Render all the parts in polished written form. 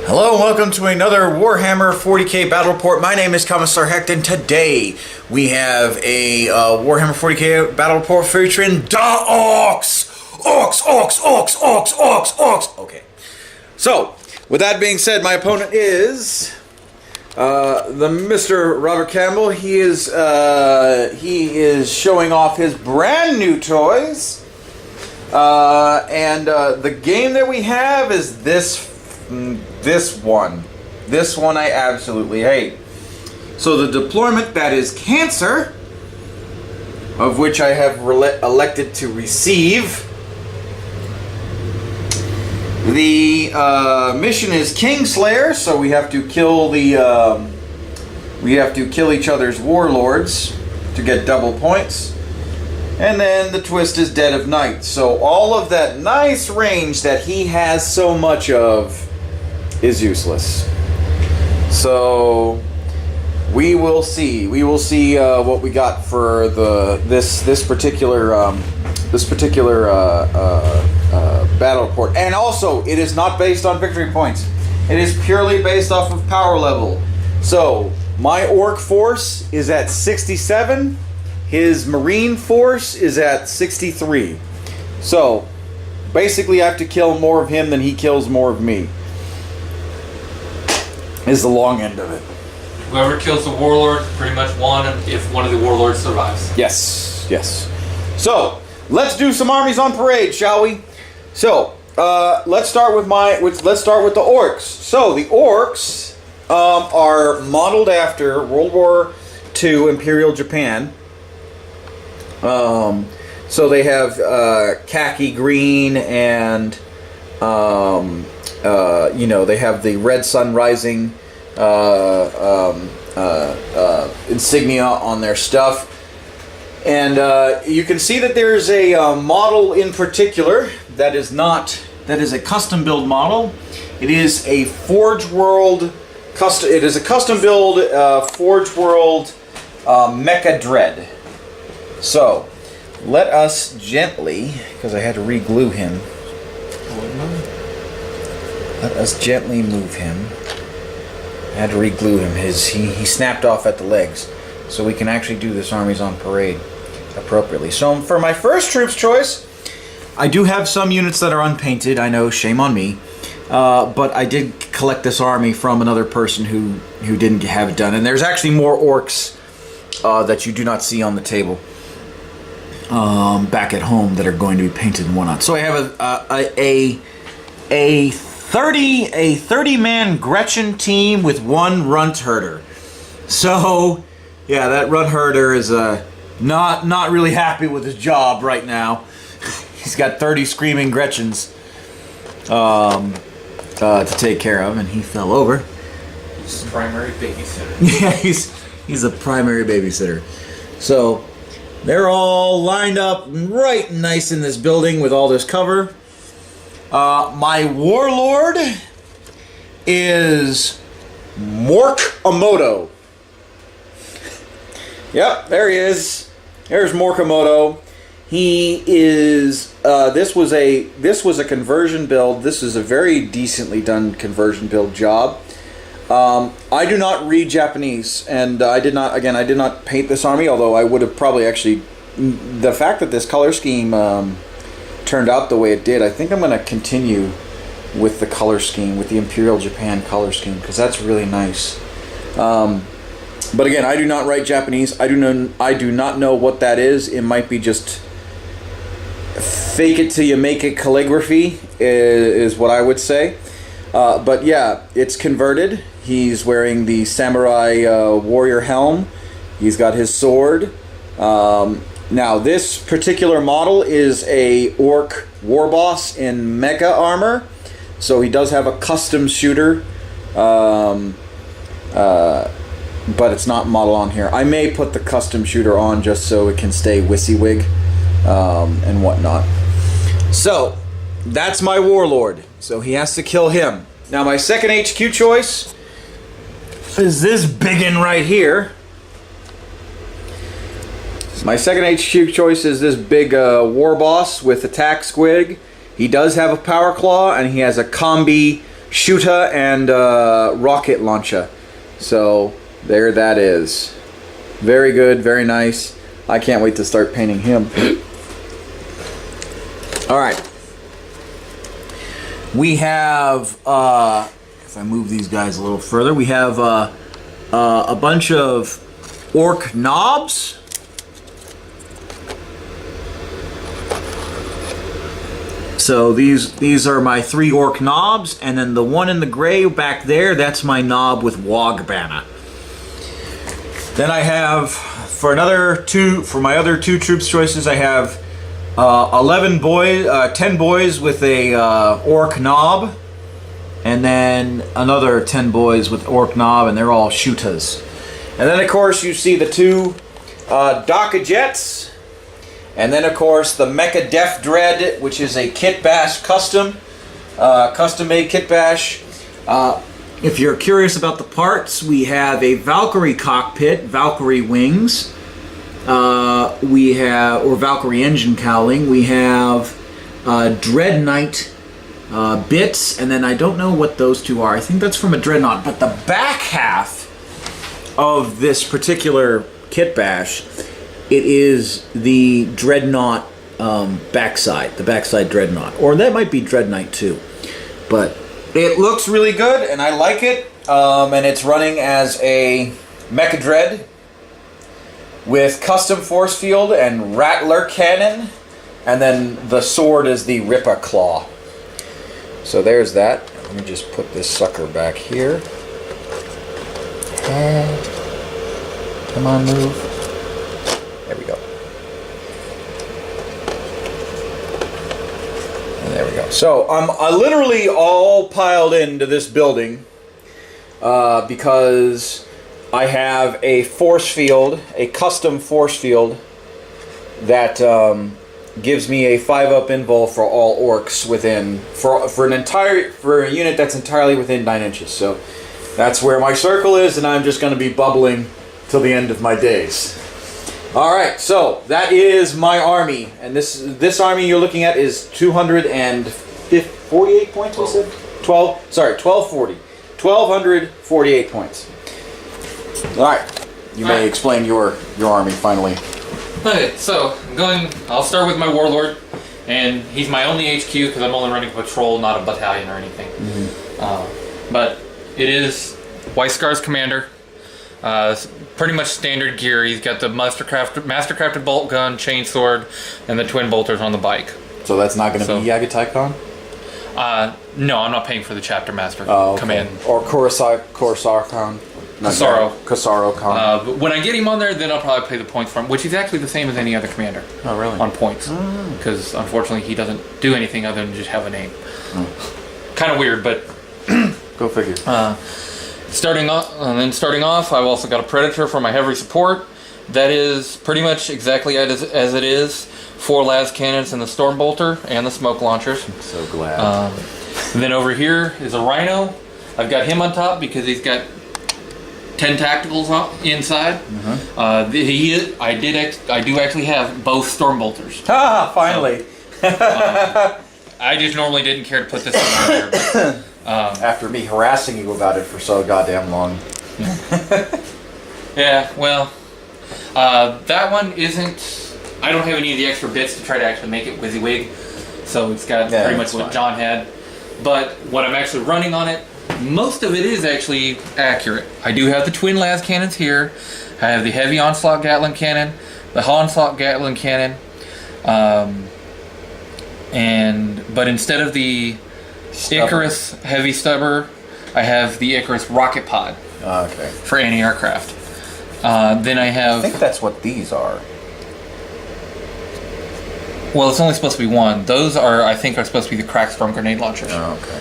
Hello and welcome to another Warhammer 40k battle report. My name is Commissar Hecht, and today we have a Warhammer 40k battle report featuring the Orks! Orks! Okay. So, with that being said, my opponent is the Mr. Robert Campbell. He is showing off his brand new toys. And the game that we have is this one. This one I absolutely hate. So the deployment that is Cancer, of which I have elected to receive. The mission is Kingslayer, so we have to kill the each other's warlords to get double points. And then the twist is Dead of Night. So all of that nice range that he has so much of is useless. So we will see. We will see what we got for this particular battle report. And also, it is not based on victory points. It is purely based off of power level. So my Ork force is at 67. His Marine force is at 63. So basically, I have to kill more of him than he kills more of me. Is the long end of it. Whoever kills the warlord pretty much won if one of the warlords survives. Yes, yes. So let's do some armies on parade, shall we? So let's start with the Orks. So the Orks are modeled after World War II Imperial Japan. So they have khaki green and they have the red sun rising insignia on their stuff, and you can see that there's a model in particular that is a custom build model. It is a Forge World custom. It is a custom build Forge World Mecha Dread. So let us gently, because I had to re-glue him. Let us gently move him. I had to re-glue him. He snapped off at the legs. So we can actually do this armies on parade appropriately. So for my first troops choice, I do have some units that are unpainted. I know, shame on me. But I did collect this army from another person who didn't have it done. And there's actually more Orks that you do not see on the table back at home that are going to be painted and whatnot. So I have a 30-man Gretchen team with one runt herder. So yeah, that runt herder is not really happy with his job right now. He's got 30 screaming Gretchens to take care of, and he fell over. He's a primary babysitter. Yeah, he's a primary babysitter. So they're all lined up right nice in this building with all this cover. My warlord is Morkamoto. Yep, there he is. There's Morkamoto. He is. This was a conversion build. This is a very decently done conversion build job. I do not read Japanese, and I did not paint this army. Although I would have probably actually. The fact that this color scheme turned out the way it did, I think I'm going to continue with the color scheme, with the Imperial Japan color scheme, because that's really nice. But again, I do not write Japanese. I do not know what that is. It might be just fake it till you make it calligraphy, is what I would say. But yeah, it's converted. He's wearing the samurai warrior helm. He's got his sword. Now, this particular model is a Ork war boss in mecha armor, so he does have a custom shooter, but it's not modeled on here. I may put the custom shooter on just so it can stay WYSIWYG and whatnot. So, that's my warlord, so he has to kill him. Now, my second HQ choice is this biggin right here. My second HQ choice is this big war boss with attack squig. He does have a power claw, and he has a combi Shootas and rocket launcher. So there that is. Very good, very nice. I can't wait to start painting him. All right. We have, if I move these guys a little further, we have a bunch of orc knobs. So these are my 3 orc knobs, and then the one in the gray back there, that's my knob with WAAAGH banner. Then I have, for my other 2 troops choices, I have 10 boys with a orc knob, and then another 10 boys with orc knob, and they're all Shootas. And then of course you see the 2 Daka Jets. And then, of course, the Mecha Def Dread, which is a Kit Bash custom-made Kit Bash. If you're curious about the parts, we have a Valkyrie cockpit, Valkyrie wings. We have, or Valkyrie engine cowling. We have Dread Knight bits, and then I don't know what those 2 are. I think that's from a Dreadnought. But the back half of this particular Kit Bash, it is the Dreadnought backside, the backside Dreadnought. Or that might be Dread Knight too. But it looks really good, and I like it. And it's running as a Mecha Dread with custom force field and Rattler cannon. And then the sword is the Ripper Claw. So there's that. Let me just put this sucker back here. Come on, move. There we go. And there we go. So I'm literally all piled into this building because I have a force field, a custom force field that gives me a 5-up invul for all orcs within for a unit that's entirely within 9 inches. So that's where my circle is, and I'm just going to be bubbling till the end of my days. All right, so that is my army, and this army you're looking at is 248 points. Was it 1240, 1248 points. All right, you may explain your army finally. Okay, so I'll start with my warlord, and he's my only HQ because I'm only running a patrol, not a battalion or anything. But it is Weiskar's commander. Pretty much standard gear. He's got the mastercrafted bolt gun, chainsword, and the twin bolters on the bike. So that's not going to be Yagatai-Con? No, I'm not paying for the chapter master command. Or Corsar-Con? Cassaro-Con. But when I get him on there, then I'll probably pay the points for him, which is actually the same as any other commander. Oh, really? On points. Because unfortunately he doesn't do anything other than just have a name. Kind of weird, but... Go figure. Starting off, I've also got a Predator for my heavy support. That is pretty much exactly as it is. 4 las cannons and the storm bolter and the smoke launchers. I'm so glad. Then over here is a Rhino. I've got him on top because he's got 10 tacticals inside. I do actually have both storm bolters. Finally. I just normally didn't care to put this on there. But, after me harassing you about it for so goddamn long. Yeah, well, that one isn't... I don't have any of the extra bits to try to actually make it WYSIWYG, so it's got pretty much what John had. But what I'm actually running on it, most of it is actually accurate. I do have the twin las cannons here. I have the heavy onslaught Gatling cannon, the onslaught Gatling cannon, but instead of the Icarus heavy stubber, I have the Icarus rocket pod. Okay. For anti-aircraft. Then I have... I think that's what these are. Well, it's only supposed to be one. Those are supposed to be the Crackstorm grenade launchers. Oh, okay.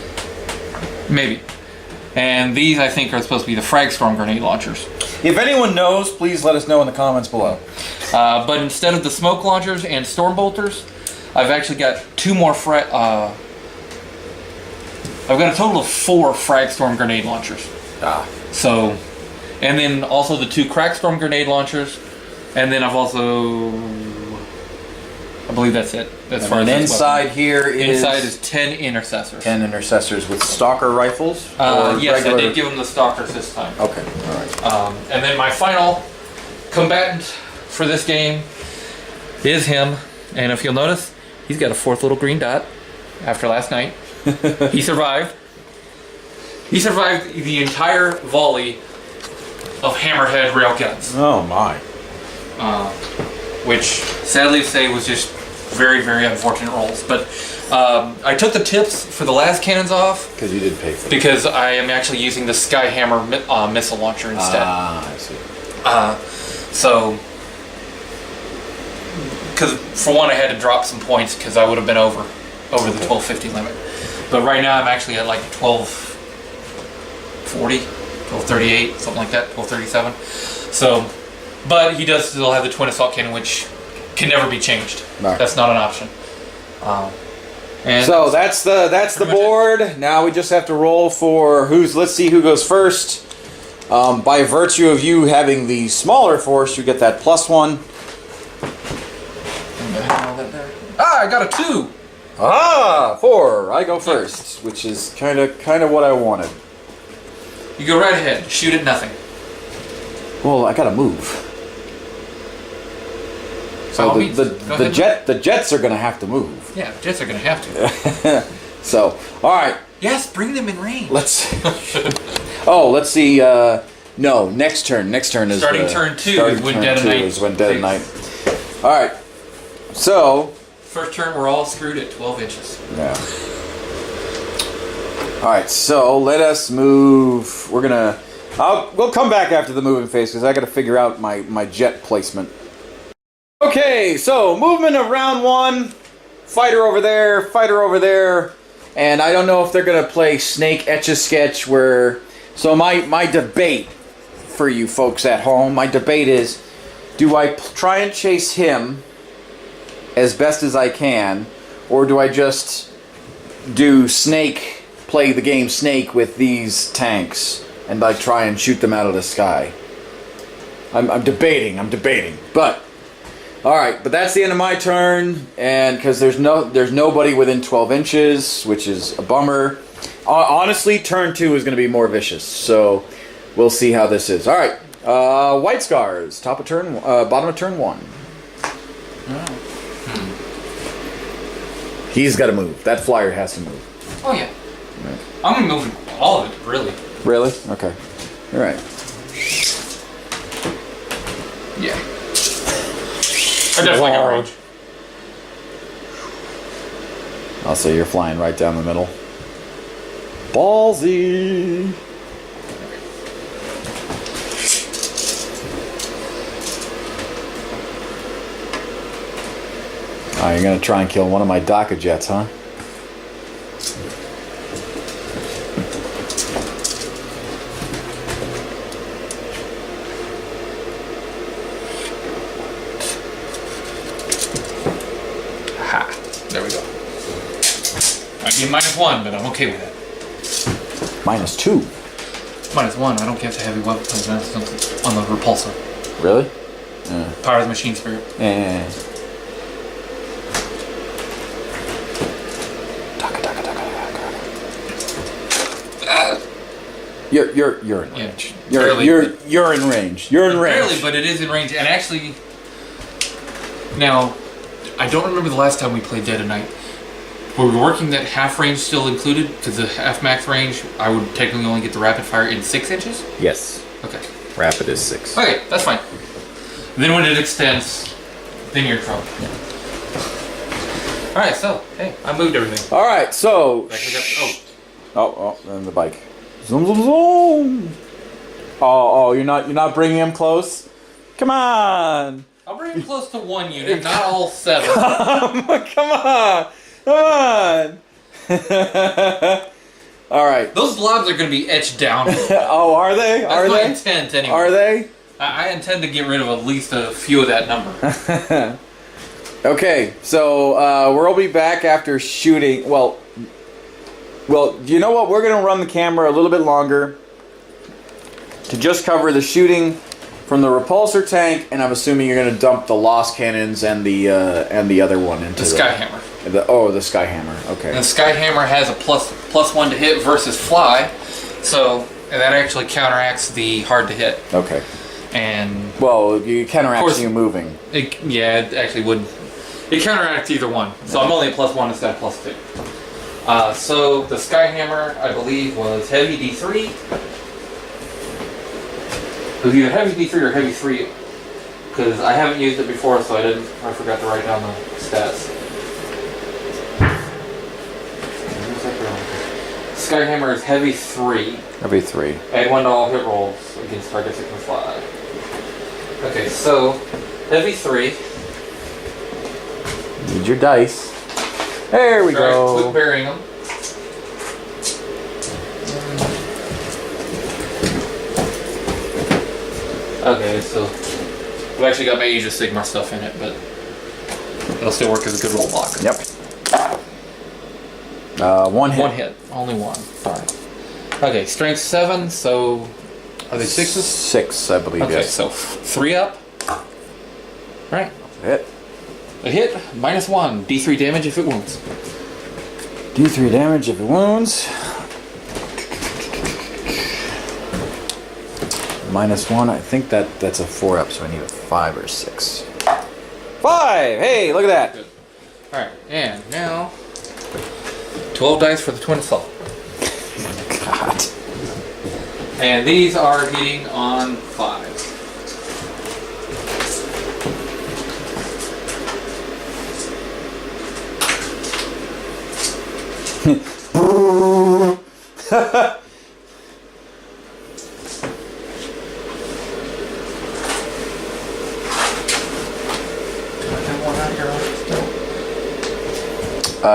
Maybe. And these, I think, are supposed to be the Fragstorm grenade launchers. If anyone knows, please let us know in the comments below. But instead of the smoke launchers and storm bolters, I've actually got 2 more I've got a total of 4 Fragstorm grenade launchers. So, and then also the 2 Crackstorm grenade launchers, and then I've also... I believe that's it. As far as inside here inside is 10 intercessors. 10 intercessors with stalker rifles. Yes, I did give them the stalkers this time. Okay, all right. And then my final combatant for this game is him. And if you'll notice, he's got a 4th little green dot after last night. He survived. He survived the entire volley of hammerhead railguns. Oh my. Which, sadly to say, was just very, very unfortunate rolls. But I took the tips for the last cannons off. Because you did pay for it. Because I am actually using the Skyhammer missile launcher instead. Ah, I see. So, because for one, I had to drop some points because I would have been over the 1250 limit. But right now, I'm actually at like 1240, 1238, something like that, 1237. So, but he does still have the twin assault cannon, which can never be changed. No. That's not an option. And so that's the board. Now we just have to roll for let's see who goes first. By virtue of you having the smaller force, you get that +1. I got a 2. 4. I go first, which is kind of what I wanted. You go right ahead. Shoot at nothing. Well, I gotta move. So the jets are gonna have to move. Yeah, the jets are gonna have to. So, all right. Yes, bring them in range. Let's see. No, next turn. Next turn is starting turn 2 is when Dead of Night. All right. So. First turn, we're all screwed at 12 inches. Yeah. All right. So let us move. We're gonna. We'll come back after the moving phase because I got to figure out my jet placement. Okay. So movement of round 1. Fighter over there. Fighter over there. And I don't know if they're gonna play Snake Etch-a-Sketch where. So my debate for you folks at home, my debate is, do I try and chase him as best as I can, or do I just do Snake, play the game Snake with these tanks, and I try and shoot them out of the sky? I'm debating, but all right. But that's the end of my turn, and because there's nobody within 12 inches, which is a bummer. Honestly, turn 2 is going to be more vicious, so we'll see how this is. All right, White Scars, bottom of turn 1. He's got to move. That flyer has to move. Oh yeah. Right. I'm gonna move all of it, really. Really? Okay. All right. Yeah. I definitely got range. Also, you're flying right down the middle. Ballsy. Oh, you're gonna try and kill one of my DACA jets, huh? Ha! There we go. Might be -1, but I'm okay with that. -2. -1. I don't get the heavy weapons on the repulsor. Really? Yeah. Power of the machine spirit. Yeah. You're in range. You're in range. You're in range. Barely, but it is in range. And actually, now, I don't remember the last time we played Dead of Night. Were we working that half range still included? Because the half max range, I would technically only get the rapid fire in 6 inches? Yes. Okay. Rapid is 6. Okay, that's fine. Then when it extends, then you're in trouble. Yeah. Alright, so, hey, I moved everything. Alright, so... Oh, and the bike. Zoom, zoom, zoom! Oh, you're not bringing him close? Come on! I'll bring him close to 1 unit, not all 7. Come on! Alright. Those blobs are going to be etched down. Oh, are they? That's my intent, anyway. Are they? I intend to get rid of at least a few of that number. Okay, so we'll be back after shooting. Well, you know what? We're going to run the camera a little bit longer to just cover the shooting from the repulsor tank, and I'm assuming you're going to dump the lost cannons and the other one into the Skyhammer. The Skyhammer. Okay. And the Skyhammer has a +1 to hit versus fly, so that actually counteracts the hard to hit. Okay. And well, you counteracts you moving. It actually would. It counteracts either one. So I'm only a +1 instead of +2. So the Skyhammer, I believe, was heavy D3. It was either heavy D3 or heavy 3, because I haven't used it before, so I forgot to write down the stats. Skyhammer is heavy 3. Heavy 3. Add 1 to all hit rolls against targets that can fly. Okay, so heavy 3. Need your dice. There we go. Quick burying them. Okay, so I've actually got my Age of Sigmar stuff in it, but it'll still work as a good roll block. Yep. One hit. One hit. Only one. Sorry. Okay, strength 7, so are they 6s? 6, I believe, okay, yes. so 3 up. Right. Hit. A hit, -1. D3 damage if it wounds. D3 damage if it wounds. -1. I think that's a 4 up, so I need a 5 or 6. 5! Hey, look at that. Good. Alright, and now 12 dice for the twin assault. God. And these are hitting on 5.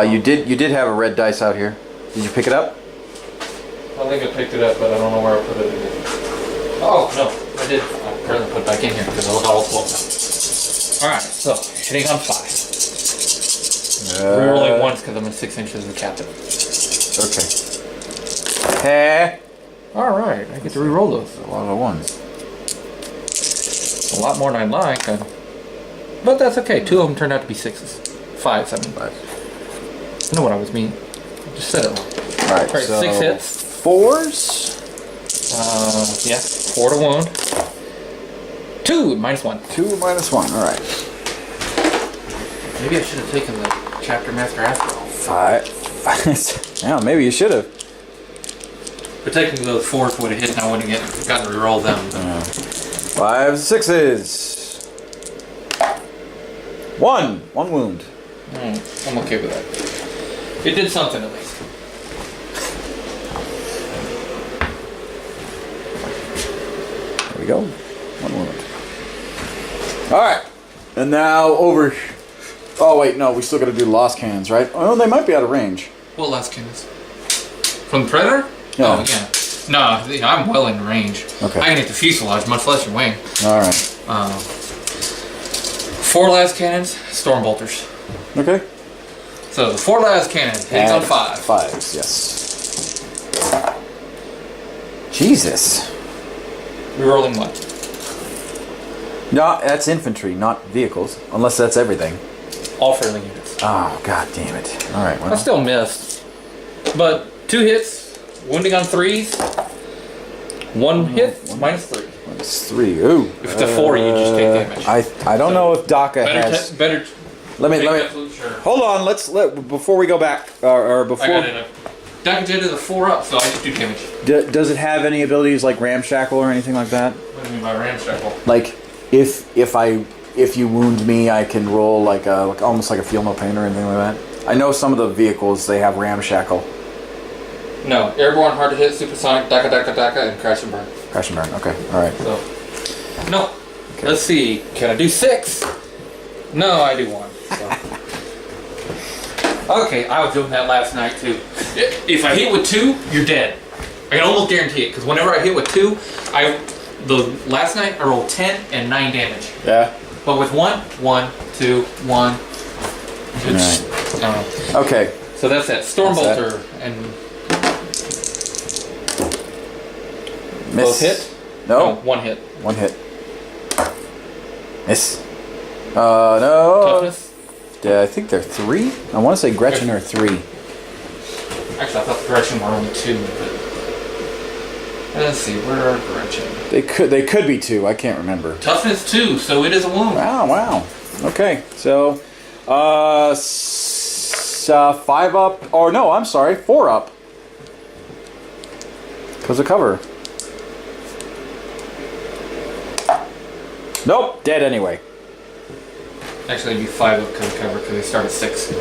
You did have a red dice out here. Did you pick it up? I think I picked it up, but I don't know where I put it in. Oh, no, I did. I apparently put it back in here because I was all 12 now. Alright, so hitting on 5. Rerolling once because I'm at 6 inches of the captain. Okay. Hey. Alright, I get to reroll those. A lot of ones. A lot more than I'd like. But that's okay. 2 of them turned out to be 6s. 5s, I mean. 5. I know what I was meaning. Just said it wrong. Alright, so 6 hits. 4s? Yeah. 4 to wound. 2, -1. 2 -1, alright. Maybe I should have taken the chapter master after all. 5. Yeah, maybe you should have. But technically those 4s would have hit and I wouldn't have gotten to reroll them. 5 6s. 1 wound. I'm okay with that. It did something at least. There we go. 1 wound. Alright. And now over. Oh, wait, no, we still gotta do lost cannons, right? Oh, they might be out of range. What lost cannons? From the Predator? Yeah. Oh, yeah. No, I'm well in range. Okay. I can hit the fuselage, much less your wing. Alright. 4 last cannons, storm bolters. Okay. So the 4 last cannons hitting on 5. 5s, yes. Jesus. Rerolling what? No, that's infantry, not vehicles. Unless that's everything. All friendly units. Oh, god damn it. Alright, well. I still missed. But 2 hits, wounding on 3s. 1 hit, -3. -3. Ooh. If it's a 4, you just take damage. I don't know if DACA has. Better. Let me. Sure. Hold on. Before we go back, or before. I got it. DACA did a 4 up, so I just do damage. Does it have any abilities like ramshackle or anything like that? What do you mean by ramshackle? Like, if you wound me, I can roll like almost like a feel no pain or anything like that. I know some of the vehicles they have ramshackle. No, airborne, hard to hit, supersonic, DACA, and crash and burn. Crash and burn. Okay, all right. So, no. Okay. Let's see. Can I do 6? No, I do 1. So. Okay, I was doing that last night too. If I hit with 2, you're dead. I can almost guarantee it because whenever I hit with 2, last night I rolled 10 and 9 damage. Yeah. But with 1, 1, 2, 1. It's, okay. So that's that. Stormbolter and. Miss. Both hit? No. 1 hit. 1 hit. Miss. No. Toughness? Yeah, I think they're 3. I want to say Gretchen are 3. Actually, I thought the Gretchen were only 2, but... Let's see, where are Gretchen? They could be 2, I can't remember. Toughness 2, so it is a wound. Wow. Okay, so... 5 up... Or no, I'm sorry, 4 up. Because of cover. Nope, dead anyway. Actually, it'd be 5 up because of cover because they start at 6.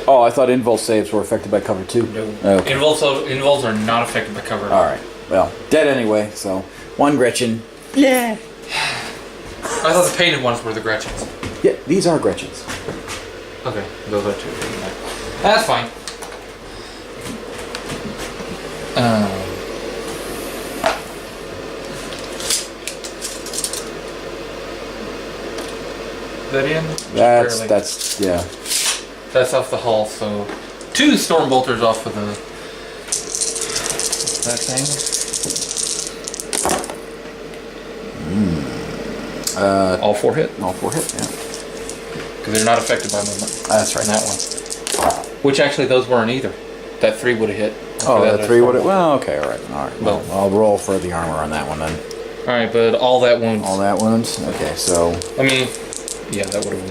Oh, I thought invul saves were affected by cover too. No. Okay. Invuls are not affected by cover. Alright, well, dead anyway, so 1 Gretchen. Yeah. I thought the painted ones were the Gretchens. Yeah, these are Gretchens. Okay, those are 2. That's fine. That in? That's yeah. That's off the hull, so 2 storm bolters off of that thing. All 4 hit? All 4 hit, yeah. Because they're not affected by movement. That's right. On that one. Which actually those weren't either. That 3 would have hit. Oh, that 3 would have... Well, okay, alright. Well, I'll roll for the armor on that one then. Alright, but all that wounds. All that wounds? Okay, so... I mean... Yeah, that would have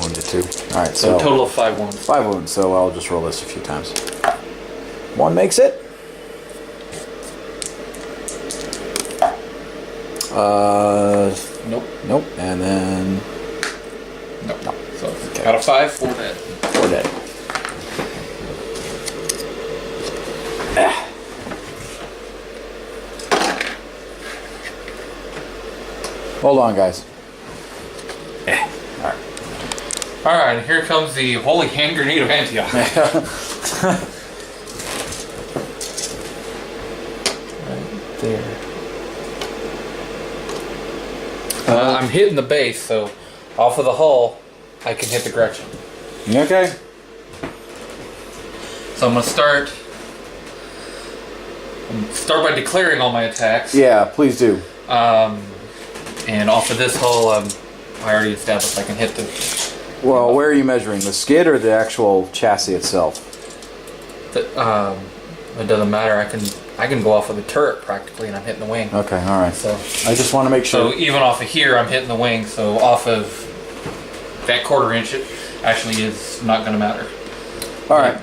wounded 2. Alright, so... a total of 5 wounds. 5 wounds, so I'll just roll this a few times. 1 makes it. Nope. Nope, and then... Nope. No. So, okay. out of 5, 4 dead. 4 dead. Hold on, guys. Alright. Alright, here comes the holy hand grenade of Antioch. Right there. I'm hitting the base, so off of the hull, I can hit the Gretchen. Okay. So I'm going to start by declaring all my attacks. Yeah, please do. And off of this hull, I already established I can hit the... Well, where are you measuring? The skid or the actual chassis itself? It doesn't matter. I can go off of the turret practically, and I'm hitting the wing. Okay, all right. So I just want to make sure. So even off of here, I'm hitting the wing. So off of that 1/4 inch, it actually is not going to matter. All right.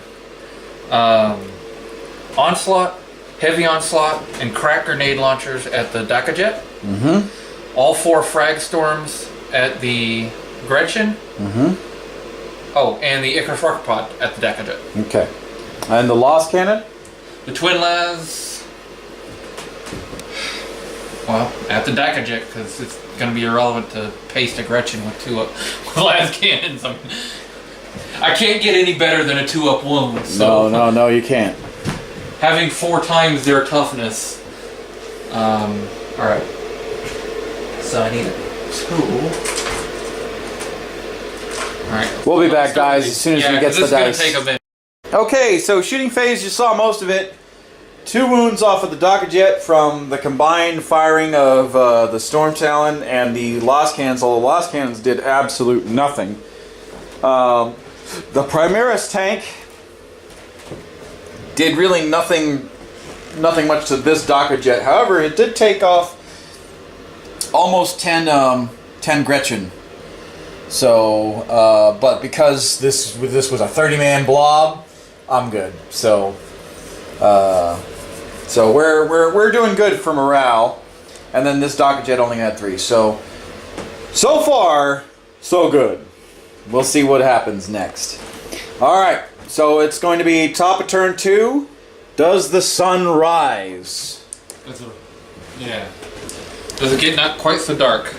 Onslaught, heavy onslaught, and crack grenade launchers at the Dakajet. Mm-hmm. All 4 frag storms at the Gretchen. Mm-hmm. Oh, and the Icarus rocket pod at the Dakajet. Okay. And the Lost Cannon? The Twin Las, well, at the Dakajet, because it's going to be irrelevant to paste a Gretchen with 2-up las cannons. I mean, I can't get any better than a 2-up wound. So No, you can't. having 4 times their toughness. Alright. So I need a 2. Alright. We'll be back, guys, as soon as we get to the dice. Take a minute. Okay, so shooting phase, you saw most of it. 2 wounds off of the Dakajet from the combined firing of the Storm Talon and the Lost Cannons. All the Lost Cannons did absolute nothing. The Primaris tank did really nothing much to this Dakajet. However, it did take off almost 10 Gretchen. So, but because this was a 30-man blob, I'm good. So, so we're doing good for morale. And then this Dakajet only had 3. So far, so good. We'll see what happens next. All right. So it's going to be top of turn 2. Does the sun rise? Yeah. Does it get not quite so dark?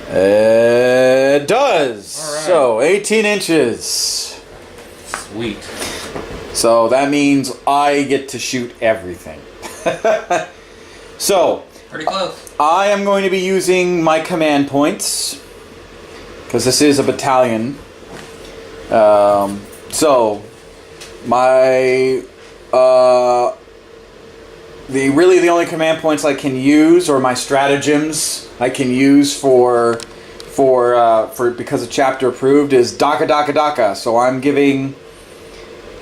It does. All right. So 18 inches. Sweet. So that means I get to shoot everything. So Pretty close. I am going to be using my command points because this is a battalion. So my the only command points I can use, or my stratagems I can use for because of chapter approved, is Daka Daka Daka. So I'm giving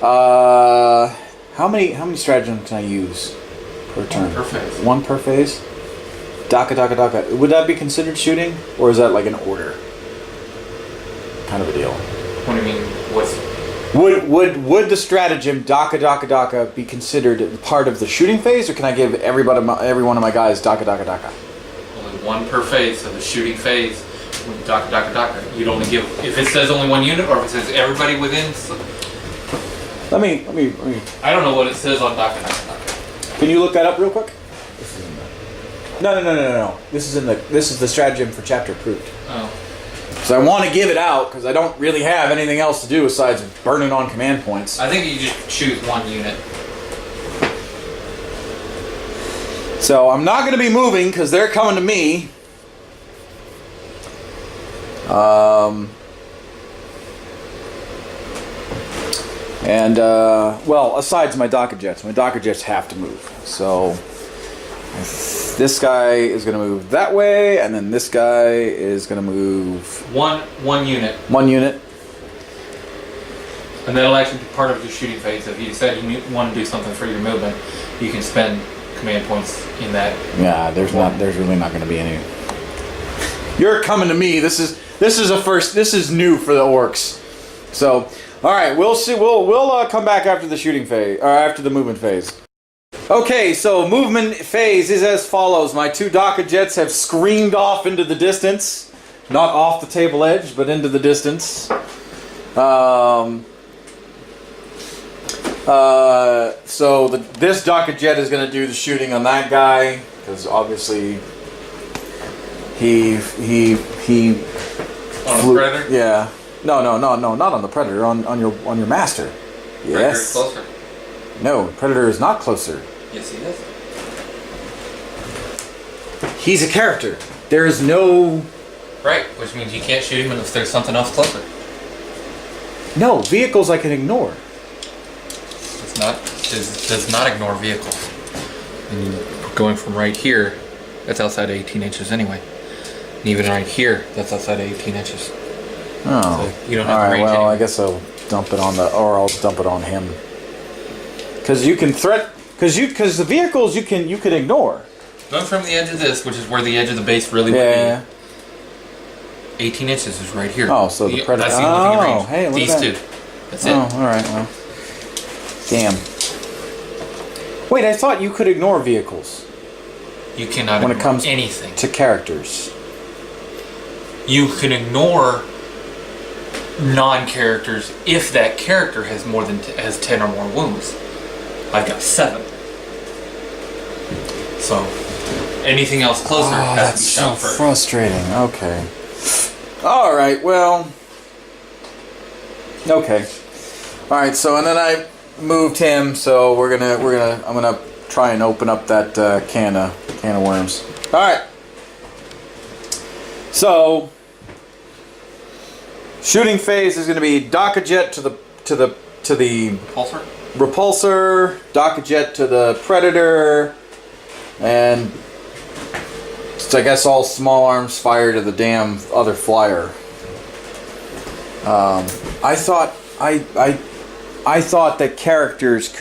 how many stratagems can I use per turn? One per phase. One per phase. Daka Daka Daka. Would that be considered shooting, or is that like an order kind of a deal? What do you mean? What's Would the stratagem Daka Daka Daka be considered part of the shooting phase, or can I give every one of my guys Daka Daka Daka? only one per phase, so the shooting phase with Daka Daka Daka. You'd only give, if it says only one unit, or if it says everybody within. Let me. I don't know what it says on Daka Daka Daka. Can you look that up real quick? No. This is the stratagem for chapter approved. Oh. So I want to give it out because I don't really have anything else to do besides burning on command points. I think you just choose one unit. So I'm not going to be moving because they're coming to me. Well, aside my Daka Jets have to move. So this guy is going to move that way, and then this guy is going to move one unit. One unit. And that'll actually be part of your shooting phase. If you decide you want to do something for your movement, you can spend command points in that. Yeah, there's really not going to be any. You're coming to me. This is a first. This is new for the orcs. So, all right, we'll see. We'll come back after the shooting phase, or after the movement phase. Okay, so movement phase is as follows. My two Daka Jets have screamed off into the distance. Not off the table edge, but into the distance. So this Daka Jet is going to do the shooting on that guy, because obviously he On the Predator? Yeah. No, not on the Predator, on your master. Yes. Predator's closer. No, Predator is not closer. Yes, he is. He's a character. There is no... Right, which means you can't shoot him if there's something else closer. No, vehicles I can ignore. Does not ignore vehicles. And going from right here, that's outside of 18 inches anyway. And even right here, that's outside of 18 inches. Oh. So you don't have all right, range well, anyway. I guess I'll dump it on I'll dump it on him. Because you can because the vehicles you can ignore. Going from the edge of this, which is where the edge of the base really would be. 18 inches is right here. Oh, so the Predator. That's the only thing in range. Hey, look These at that. two. That's it. Oh, all right. Well, damn. Wait, I thought you could ignore vehicles You cannot when ignore it comes anything. to characters. You can ignore non-characters if that character has has 10 or more wounds. I've got 7. So anything else closer has That's to be so shot first. frustrating. Okay. All right. Well. Okay. All right. So and then I moved him. So I'm gonna try and open up that can of worms. All right. So shooting phase is going to be Daka Jet to the Repulsor? repulsor, Daka Jet to the Predator, and so I guess all small arms fire to the damn other flyer. I thought that characters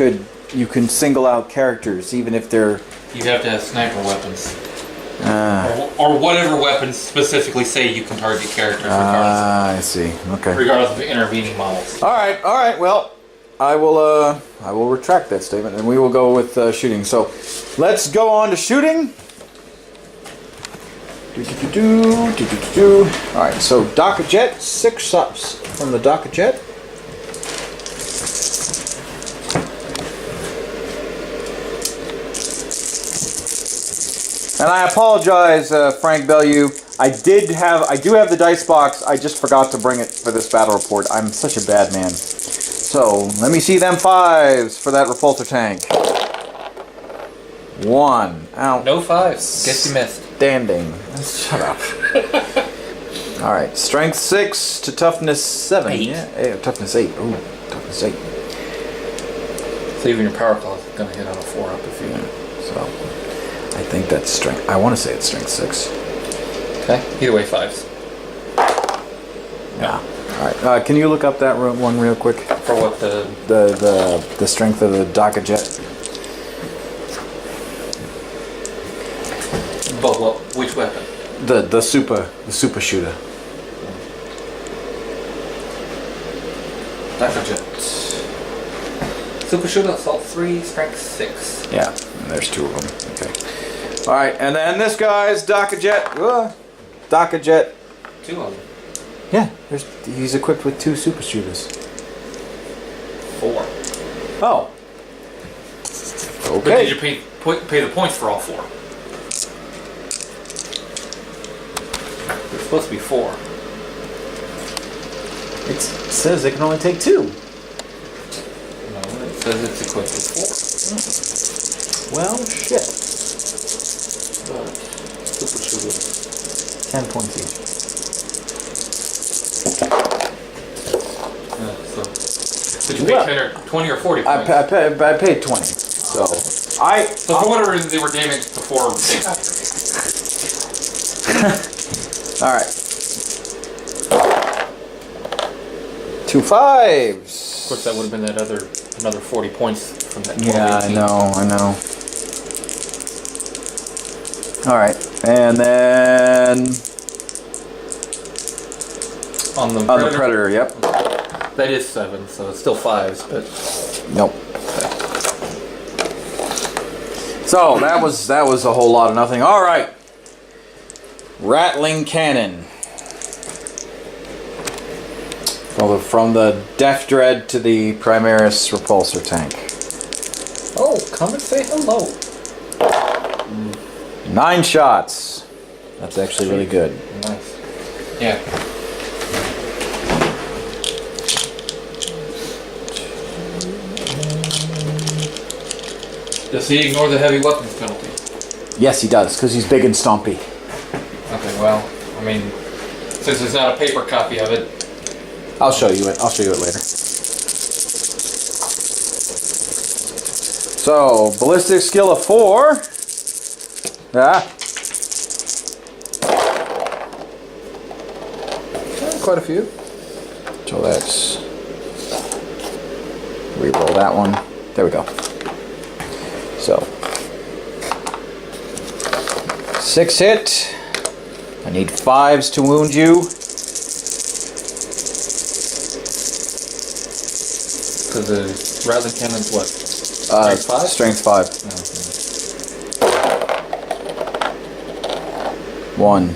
you can single out characters even if they're. You have to have sniper weapons. Or whatever weapons specifically say you can target characters regardless. I see. Okay. Regardless of intervening models. All right. Well, I will retract that statement, and we will go with shooting. So, let's go on to shooting. All right. So, Daka Jet, 6 subs from the Daka Jet. And I apologize, Frank Bellew. I do have the dice box. I just forgot to bring it for this battle report. I'm such a bad man. So let me see them 5s for that repulsor tank. 1. Out. No 5s. Guess you missed. Standing. Shut up. All right. Strength 6 to toughness 7. 8. Yeah. Toughness 8. Ooh, toughness 8. So even your power class is gonna hit on a 4 up if you. So I think that's strength. I want to say it's strength 6. Okay. Either way, 5s. Yeah. All right. Can you look up that one real quick? For what the strength of the Daka jet? But what? Which weapon? The super shooter. Daka jet. Super shooter, assault 3, strength 6. Yeah. And there's 2 of them. Okay. All right. And then this guy's Daka jet. Daka jet. 2 of them. Yeah. He's equipped with 2 super shooters. 4. Oh. Okay. But did you pay the points for all 4? It's supposed to be 4. It says it can only take 2. No, it says it's equipped with 4. Well, shit. Super shooter. 10 points each. So did you pay 10 or 20 or 40 points? I paid 20. So for whatever reason they were damaged before. All right. 2 5s. Of course, that would have been another 40 points from that. Yeah, I know. All right, and then on the Predator, yep. That is 7, so it's still 5s, but nope. So that was a whole lot of nothing. All right, rattling cannon. From the Death Dread to the Primaris repulsor tank. Oh, come and say hello. 9 shots. That's actually really good. Nice. Yeah. Does he ignore the heavy weapons penalty? Yes, he does, because he's big and stompy. Okay, well, I mean, since there's not a paper copy of it, I'll show you it. I'll show you it later. So, ballistic skill of 4. Yeah. Quite a few. So let's re-roll that one. There we go. So, 6 hit. I need 5s to wound you. So the rattling cannon's what? Strength 5? Strength 5. Oh, okay. 1.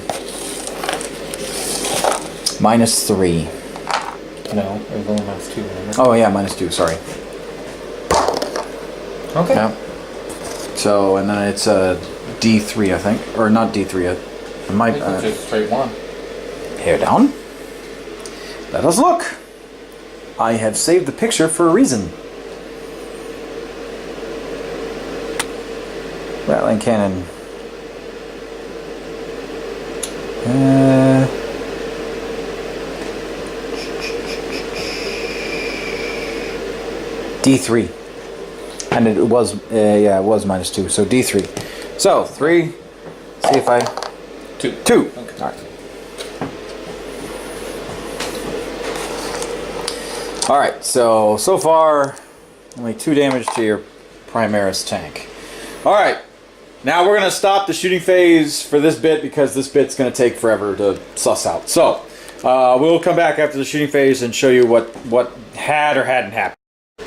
-3. No, it was only -2, remember? Oh yeah, -2, sorry. Okay. Yeah. So, and then it's a D3, I think. Or not D3, it might... I think it's just straight 1. Hair down. Let us look. I have saved the picture for a reason. Rattling cannon. D3. And it was, yeah, it was -2, so D3. So, 3. See if I... 2. 2. Okay. Alright. Alright, so far, only 2 damage to your Primaris tank. Alright, now we're going to stop the shooting phase for this bit because this bit's going to take forever to suss out. So, we'll come back after the shooting phase and show you what had or hadn't happened.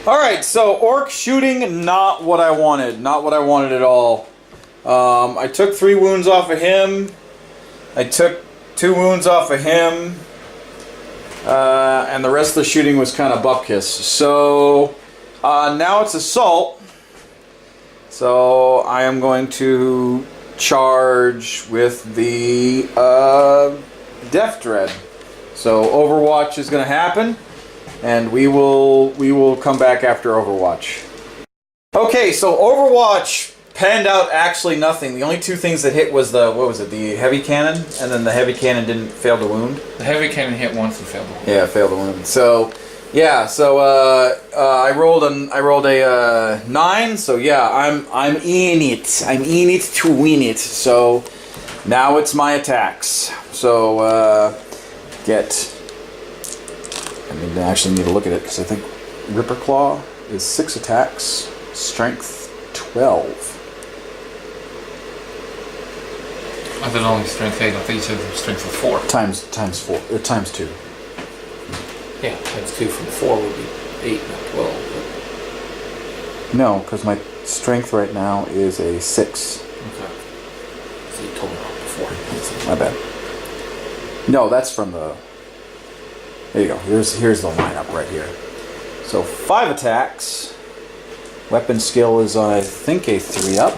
Alright, so orc shooting, not what I wanted. Not what I wanted at all. I took 3 wounds off of him. I took 2 wounds off of him. And the rest of the shooting was kind of bupkis. So now it's assault. So I am going to charge with the Death Dread. So Overwatch is going to happen, and we will come back after Overwatch. Okay, so Overwatch panned out actually nothing. The only 2 things that hit was the, what was it, the heavy cannon, and then the heavy cannon didn't fail to wound. The heavy cannon hit once and failed. Yeah, failed to wound. So Yeah, so I rolled a 9, so yeah, I'm in it. I'm in it to win it. So now it's my attacks. So I actually need to look at it because I think Ripper Claw is 6 attacks, strength 12. I thought only strength 8. I think you said strength of 4. Times 4 or times 2. Yeah, times 2 from 4 would be 8, not 12. But... No, because my strength right now is a 6. Okay. So you told me wrong before. My bad. No, that's from the... There you go. Here's the lineup right here. So 5 attacks. Weapon skill is, I think, a 3-up.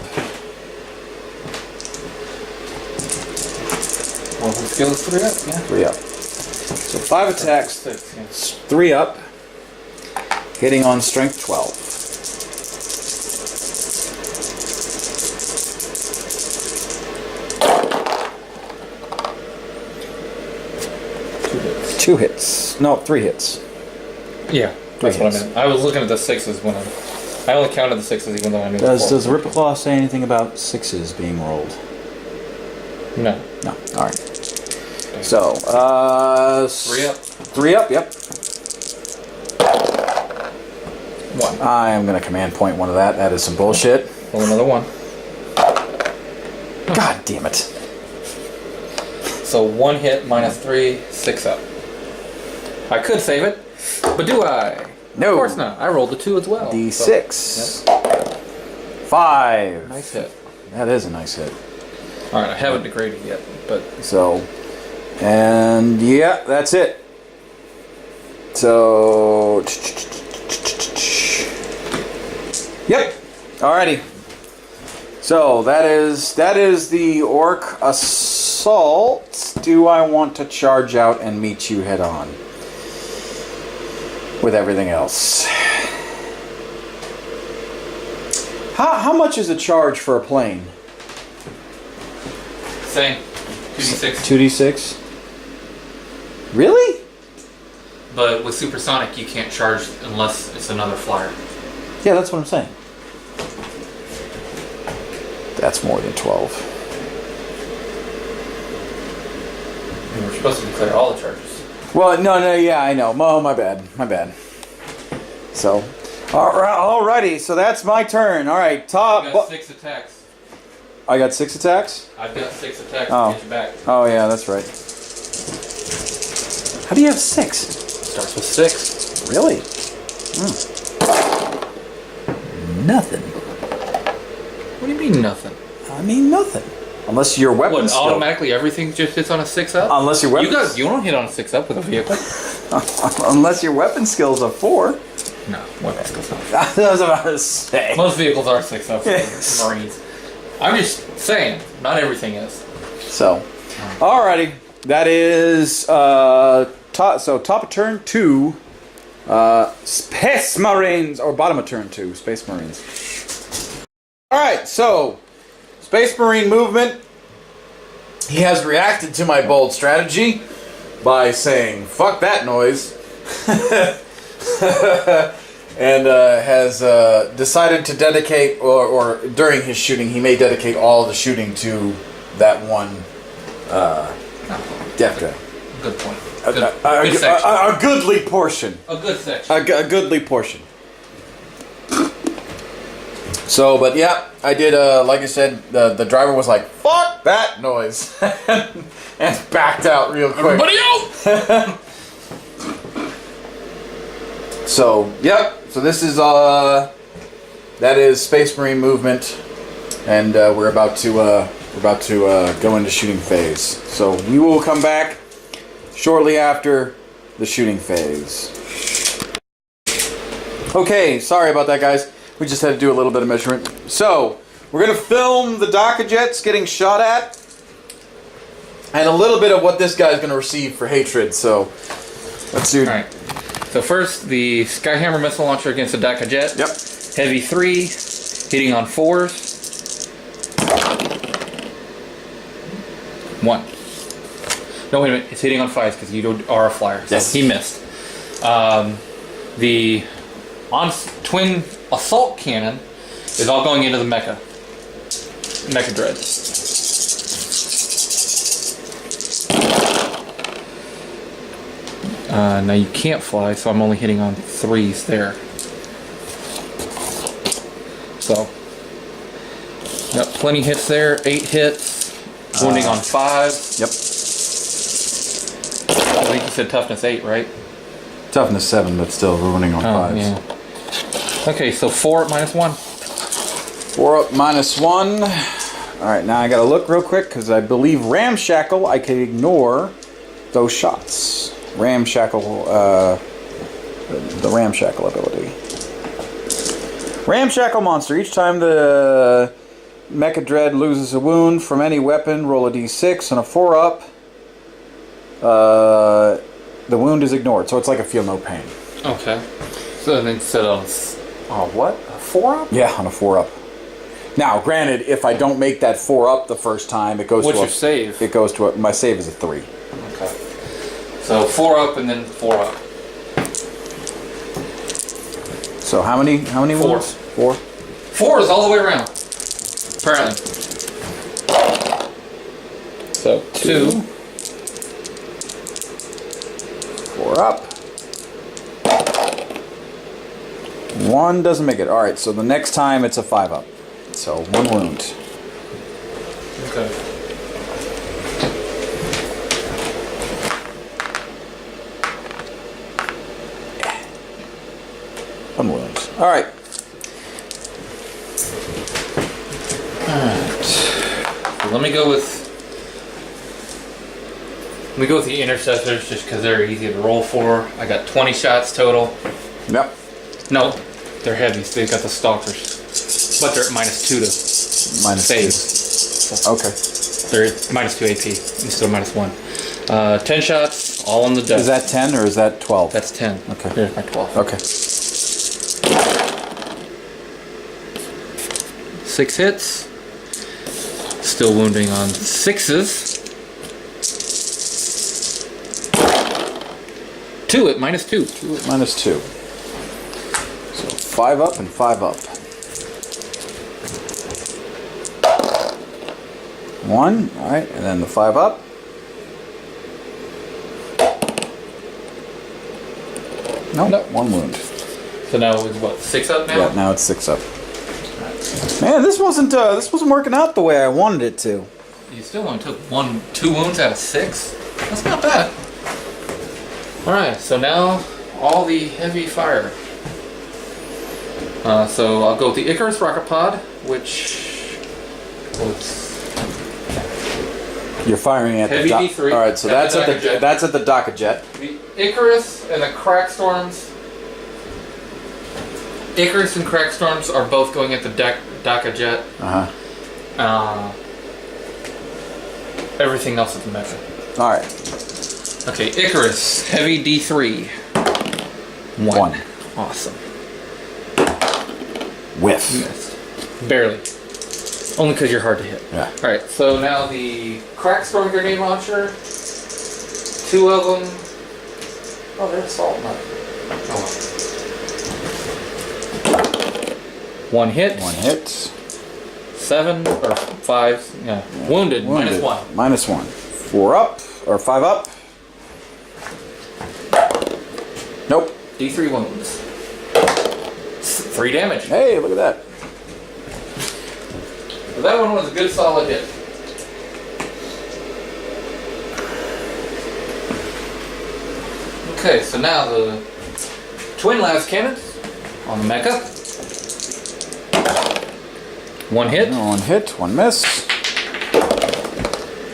Weapon skill is 3-up? Yeah. 3-up. So 5 attacks, 6, yeah. 3-up. Hitting on strength 12. Two hits. No, 3 hits. Yeah, that's what I meant. I was looking at the 6s when I only counted the 6s even though I knew the 4. Does Ripper Claw say anything about 6s being rolled? No. No. All right. So, 3-up. 3-up, yep. 1. I am going to command point one of that. That is some bullshit. Roll another 1. God damn it. So 1 hit minus 3, 6-up. I could save it, but do I? No. Of course not. I rolled a 2 as well. D6. So, 5. nice hit. That is a nice hit. Alright, I haven't degraded yet, but... So, and yeah, that's it. So, yep. Alrighty. So that is the Ork assault. Do I want to charge out and meet you head on with everything else? How much is a charge for a plane? Same. 2d6. 2d6. Really? But with supersonic, you can't charge unless it's another flyer. Yeah, that's what I'm saying. That's more than 12. And we're supposed to declare all the charges. Well, no, yeah, I know. Oh, my bad. So, alrighty, so that's my turn. Alright, top... You got 6 attacks. I got 6 attacks? I've got 6 attacks Oh. to get you back. Oh, yeah, that's right. How do you have 6? Starts with 6. Really? Nothing. What do you mean nothing? I mean nothing. Unless your weapon What, skill... automatically everything just hits on a 6-up? Unless your weapon... You don't hit on a 6-up with a vehicle. Unless your weapon skill's a 4. No, weapon skill's not. I was about to say. Most vehicles are 6-up for Yes. Marines. I'm just saying, not everything is. So, alrighty. That is top of turn 2, Space Marines, or bottom of turn 2, Space Marines. Alright, so Space Marine movement. He has reacted to my bold strategy by saying, "Fuck that noise," and has decided to dedicate, or during his shooting, he may dedicate all the shooting to that one death ray. Good point. A goodly portion. A good section. A goodly portion. So, but yeah, I did, like I said, the driver was like, "Fuck that noise," and backed out real quick. Everybody out! So, yep. So this is, that is Space Marine movement, and we're about to go into shooting phase. So we will come back shortly after the shooting phase. Okay, sorry about that, guys. We just had to do a little bit of measurement. So, we're going to film the Dakka jets getting shot at, and a little bit of what this guy's going to receive for hatred. So, let's do... Alright. So first, the Skyhammer missile launcher against the Dakka jet. Yep. Heavy 3, hitting on 4s. 1. No, wait a minute. It's hitting on 5s because you are a flyer. So Yes. he missed. The twin assault cannon is all going into the Mecha Dread. Now you can't fly, so I'm only hitting on 3s there. So, got plenty hits there, 8 hits, wounding on 5s. Yep. I think you said toughness 8, right? Toughness 7, but still wounding on 5s. Yeah. Okay, so 4 up -1. 4 up -1. Alright, now I gotta look real quick because I believe Ramshackle, I can ignore those shots. Ramshackle, the Ramshackle ability. Ramshackle monster. Each time the Mecha Dread loses a wound from any weapon, roll a d6 and a 4 up. The wound is ignored, so it's like a feel no pain. Okay. So then instead of what? A 4 up? Yeah, on a 4 up. Now, granted, if I don't make that 4 up the first time, it goes What's to your save? It goes to my save is a 3. Okay. So 4 up and then 4 up. So how many 4. wounds? 4. 4 is all the way around. Apparently. So 2. 4 up. 1 doesn't make it. All right, so the next time it's a 5 up. So 1 wound. Okay. One wound. All right. Alright. So let me go with the intercessors just because they're easy to roll for. I got 20 shots total. Yep. No, they're heavies. They've got the stalkers. But they're at -2 to save. Okay. They're at -2 AP instead of -1. 10 shots, all on the death. Is that 10 or is that 12? That's 10. Okay. There's my 12. Okay. 6 hits. Still wounding on 6s. 2 at -2. 2 at -2. So 5 up and 5 up. 1. All right, and then the 5 up. Nope. 1 wound. So now it's what, 6 up now? Yeah, now it's 6 up. Man, this wasn't working out the way I wanted it to. You still only took 2 wounds out of 6? That's not bad. Alright, so now all the heavy fire. So I'll go with the Icarus rocket pod, which You're firing at heavy the D3. All right, so that's at the Docker jet. The Icarus and the Crackstorms. Icarus and Crackstorms are both going at the Daka jet. Everything else is the mecha. All right. Okay, Icarus, heavy D3. 1. Awesome. Whiff. Missed. Barely. Only because you're hard to hit. Yeah. Alright, so now the Crackstorm grenade launcher. 2 of them. Oh, they're assault mode. Oh. 1 hit. 1 hit. 7 or 5. Yeah. Wounded. -1. -1. 4 up or 5 up. Nope. D3 wounds. 3 damage. Hey, look at that. So that one was a good solid hit. Okay, so now the twin las cannons on the mecha. 1 hit. 1 hit, 1 miss.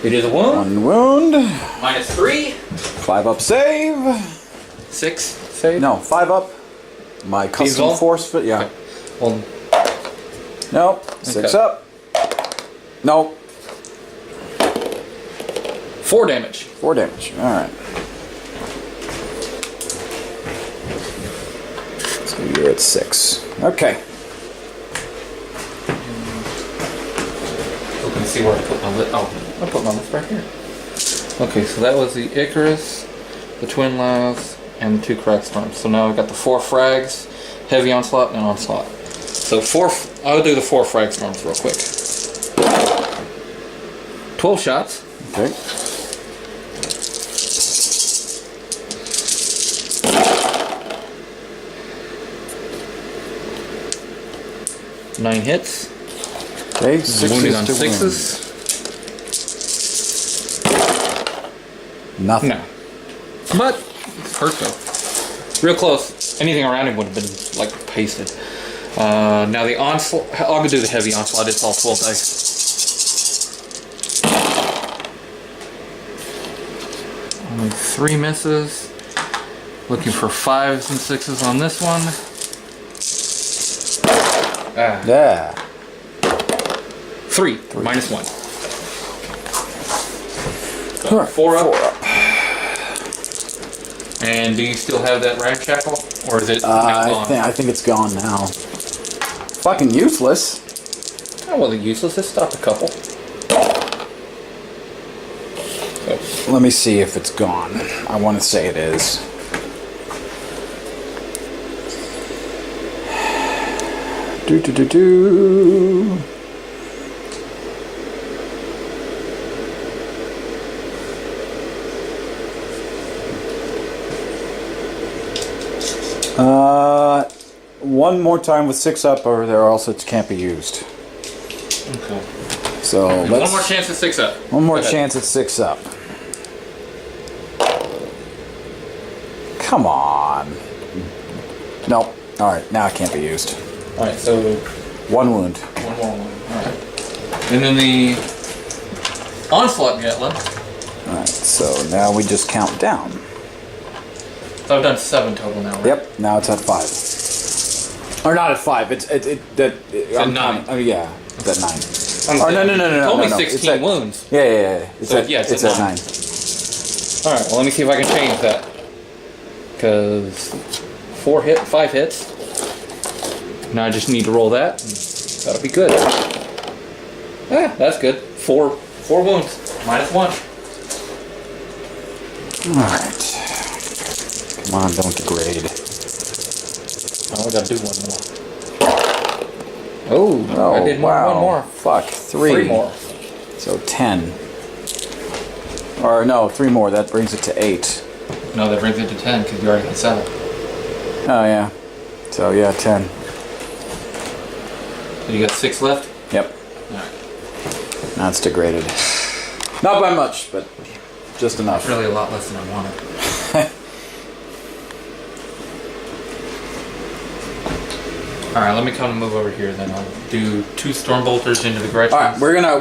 It is a wound. 1 wound. -3. 5 up save. 6 save. No, 5 up. My custom Diesel? force fit. Yeah. Okay. Well, Nope. 6 Okay. up. Nope. 4 damage. 4 damage. All right. So you're at 6. Okay. Looking to see where I put my list. Oh, I put my list right here. Okay, so that was the Icarus, the twin las, and the 2 crack storms. So now I've got the 4 frags, heavy onslaught, and onslaught. So I'll do the 4 frag storms real quick. 12 shots. Okay. Nine hits. Okay, Wounding on 6s. Nothing. No. But hurt though. Real close. Anything around him would have been like pasted. Now the onslaught. I'll do the heavy onslaught. It's all 12 dice. Only 3 misses. Looking for 5s and 6s on this one. Yeah. 3. Minus 1. All right, 4 up. 4 up. And do you still have that ramshackle? Or is it now gone? I think it's gone now. Fucking useless. Oh, well, the useless has stopped a couple. Let me see if it's gone. I want to say it is. Do do do do. One more time with 6 up, or there also it can't be used. Okay. So one more chance at 6 up. One more chance at 6 up. Come on. Nope. All right, now it can't be used. All right, so 1 wound. 1 more wound. All right. And then the onslaught Gatlin. All right, so now we just count down. So I've done 7 total now. Right? Yep. Now it's at 5. Or not at 5. It's at 9. Oh yeah, it's at 9. Or no. Told me no. 16 wounds. Yeah. It's So, at yeah, it's at at 9. All right. Well, let me see if I can change that. Because 5 hits. Now I just need to roll that. And that'll be good. Ah, that's good. 4 wounds. Minus 1. All right. Come on, don't degrade. Oh, I gotta do 1 more. Oh, I did wow. 1 more. Fuck, 3. 3 more. So 10. Or no, 3 more. That brings it to 8. No, that brings it to 10 because you already had 7. Oh yeah. So yeah, 10. So you got 6 left? Yep. Alright. Now it's degraded. Not by much, but just enough. That's really a lot less than I wanted. Alright, let me come and move over here. Then I'll do 2 storm bolters into the Gretchens. All right, we're gonna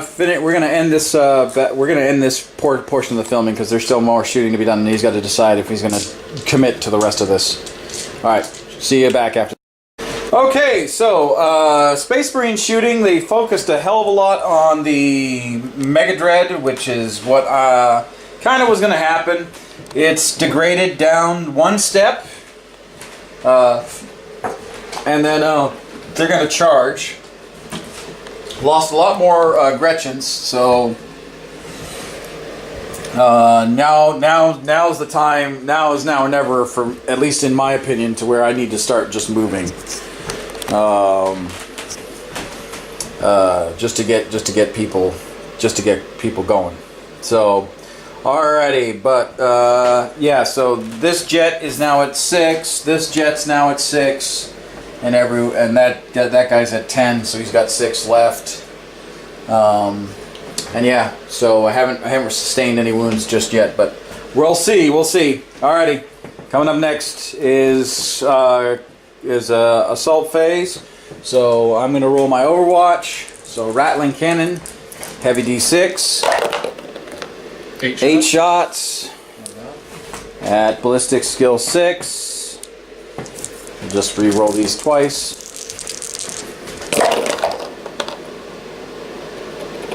finish. We're gonna end this. We're gonna end this portion of the filming because there's still more shooting to be done, and he's got to decide if he's gonna commit to the rest of this. All right, see you back after. Okay, so Space Marine shooting. They focused a hell of a lot on the Mega Dread, which is what kind of was gonna happen. It's degraded down 1 step. And then they're going to charge. Lost a lot more Gretchens, so now's the time. Now is now or never, for at least in my opinion, to where I need to start just moving. Just to get people going. So, alrighty, but yeah. So this jet is now at 6. This jet's now at 6. And that guy's at 10, so he's got 6 left. And yeah, so I haven't sustained any wounds just yet, but we'll see. Alrighty, coming up next is assault phase. So I'm gonna roll my Overwatch. So rattling cannon, heavy D6, 8 shots at ballistic skill 6. Just re-roll these twice.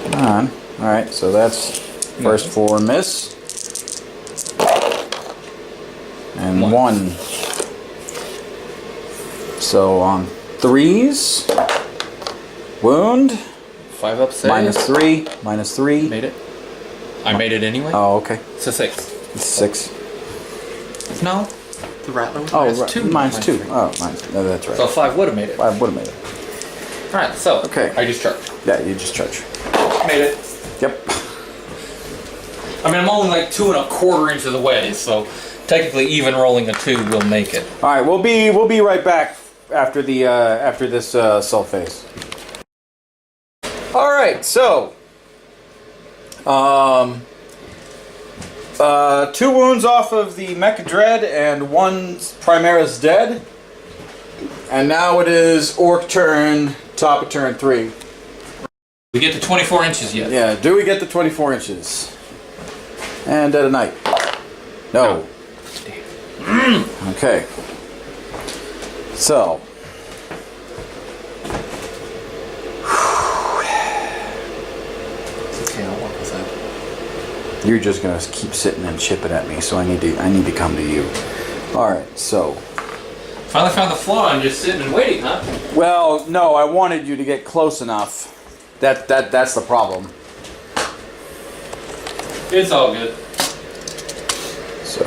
Come on. Alright, so that's first 4 miss. And 1. So on 3s. Wound. 5 up, 6. Minus 3. Made it. I made it anyway. Oh, okay. It's a 6. It's 6. No. The Rattler has two. Mine's 2. Oh, mine's. No, that's right. So 5 would have made it. 5 would have made it. Alright, so. Okay. I just charged. Yeah, you just charge. Made it. Yep. I mean, I'm only like 2 1/4 inches away, so technically even rolling a 2 will make it. All right, we'll be right back after the after this assault phase. All right, so 2 wounds off of the Mecha Dread and 1 Primera's dead, and now it is Ork turn, top of turn 3. We get to 24 inches yet. Yeah, do we get the 24 inches? And dead of night. No. Okay. So. Okay, I'll walk with that. You're just gonna keep sitting and chipping at me, so I need to come to you. All right. So. Finally found the flaw and just sitting and waiting, huh? Well, no, I wanted you to get close enough. That's the problem. It's all good. So.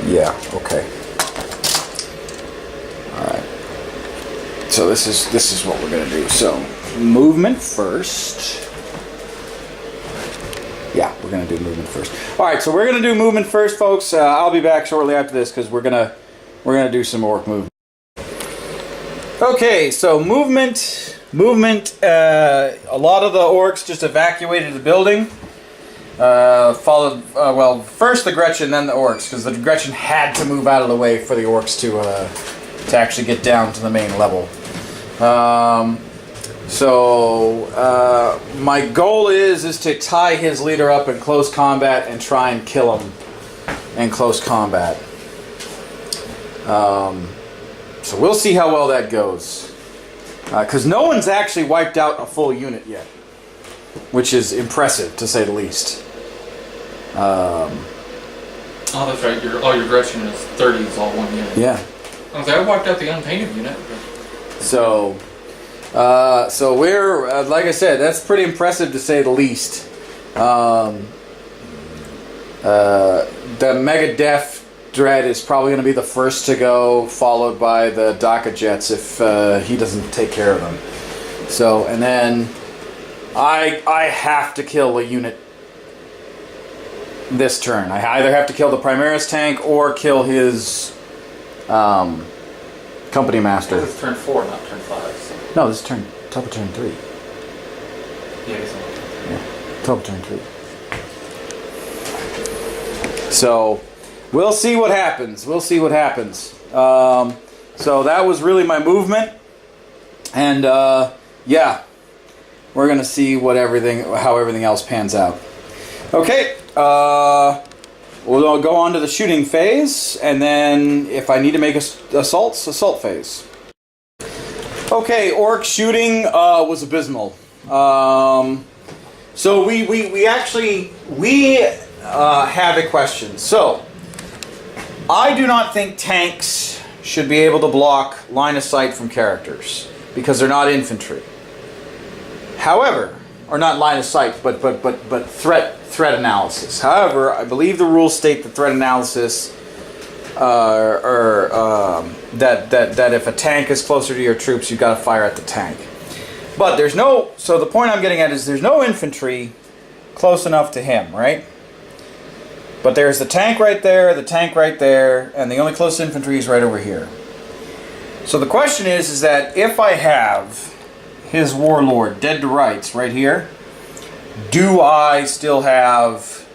Yeah. Okay. All right. So this is what we're gonna do. So movement first. Yeah, we're gonna do movement first. All right. So we're gonna do movement first, folks. I'll be back shortly after this because we're gonna do some Ork movement. Okay. So movement. A lot of the Orks just evacuated the building. Followed, well, first the Gretchen, then the Orks, because the Gretchen had to move out of the way for the Orks to actually get down to the main level. My goal is to tie his leader up in close combat and try and kill him in close combat. So we'll see how well that goes. Because no one's actually wiped out a full unit yet, which is impressive to say the least. Oh, that's right. Your Gretchen is 30 is all 1 unit. Yeah. I wiped out the unpainted unit. So we're like I said, that's pretty impressive to say the least. The Mega Def Dread is probably going to be the first to go, followed by the Daka Jets if he doesn't take care of them. So, and then I have to kill a unit this turn. I either have to kill the Primaris tank or kill his Company Master. This is turn 4, not turn 5. So. No, this is top of turn 3. Yeah, top of turn 3. So, we'll see what happens. So that was really my movement. And, yeah. We're going to see how everything else pans out. Okay. We'll go on to the shooting phase. And then, if I need to make assault phase. Okay, Ork shooting was abysmal. So we actually have a question. So, I do not think tanks should be able to block line of sight from characters because they're not infantry. However, or not line of sight, but threat analysis. However, I believe the rules state that threat analysis, that if a tank is closer to your troops, you've got to fire at the tank. But there's no. So the point I'm getting at is there's no infantry close enough to him, right? But there's the tank right there, and the only close infantry is right over here. So the question is that if I have his warlord dead to rights right here, do I still have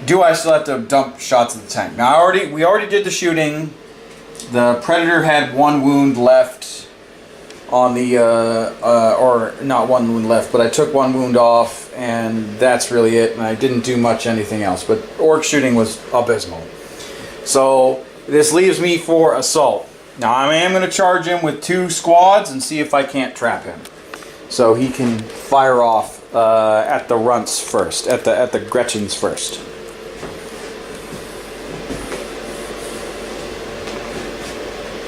to dump shots at the tank? Now we already did the shooting. The Predator had 1 wound left on the or not 1 wound left, but I took 1 wound off, and that's really it, and I didn't do much anything else. But Ork shooting was abysmal. So this leaves me for assault. Now I am going to charge him with 2 squads and see if I can't trap him. So he can fire off at the runts first, at the Gretchens first.